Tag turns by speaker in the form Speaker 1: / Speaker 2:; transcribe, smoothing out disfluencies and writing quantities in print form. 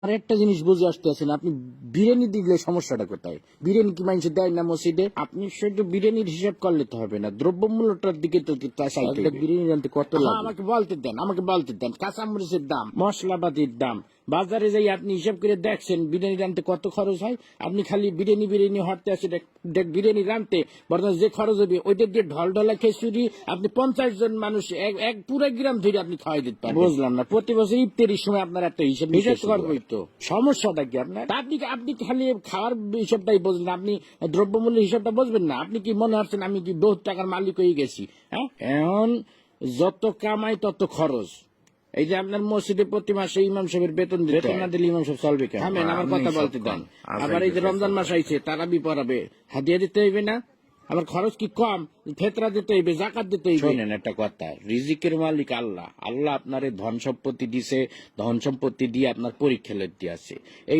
Speaker 1: আর একটা জিনিস বুঝে আসতেছেন, আপনি বিরিয়ানি দিলে সমস্যাটা কোথায়? বিরিয়ানি কি মানুষ দেয় না মসজিদে? আপনি শুধু বিরিয়ানির হিসাব করলে তো হবে না, দ্রব্যমূল্যটার দিকে তো চাইতে হবে। বিরিয়ানি আনতে কত লাগে? আমাকে বলতে দেন কাঁচামরিচের দাম, মশলাপাতির দাম, বাজারে যাই আপনি হিসাব করে দেখছেন বিরিয়ানি রানতে কত খরচ হয়। আপনি খালি বিরিয়ানি হরতে আছে, বিরিয়ানি রানতে বর্তমানে যে খরচ হবে ওইটা দিয়ে ঢলঢলা খিচুড়ি আপনি 50 জন মানুষ এক পুরো গ্রাম ধরে আপনি খাওয়াই দিতে পারেন। বুঝলাম না, প্রতি বছর ইফতারির সময় আপনার একটা হিসাব করবোই তো, সমস্যাটা কি আপনার? আপনি খালি খাওয়ার হিসাবটাই বুঝলেন, আপনি দ্রব্যমূল্য হিসাবটা বুঝবেন না। আপনি কি মনে হচ্ছেন আমি কি বহুত টাকার মালিক হয়ে গেছি? হ্যাঁ, এখন যত কামাই তত খরচ। এই যে আপনার মসজিদে প্রতি মাসে ইমাম সাহেবের বেতন না দিলে ইমাম সাহেব চলবে কেন? আমার কথা বলতে দেন। আবার এই যে রমজান মাস আইছে, তারাবি পড়াবে, হাদিয়া দিতে হইবে না? আমার খরচ কি কম? ফেতরা দিতে হইবে, জাকাত দিতে হইবে। শোনেন একটা কথা, রিজিকের মালিক আল্লাহ। আল্লাহ আপনার ধন সম্পত্তি দিছে, ধন সম্পত্তি দিয়ে আপনার পরীক্ষা লইতে আছে। এই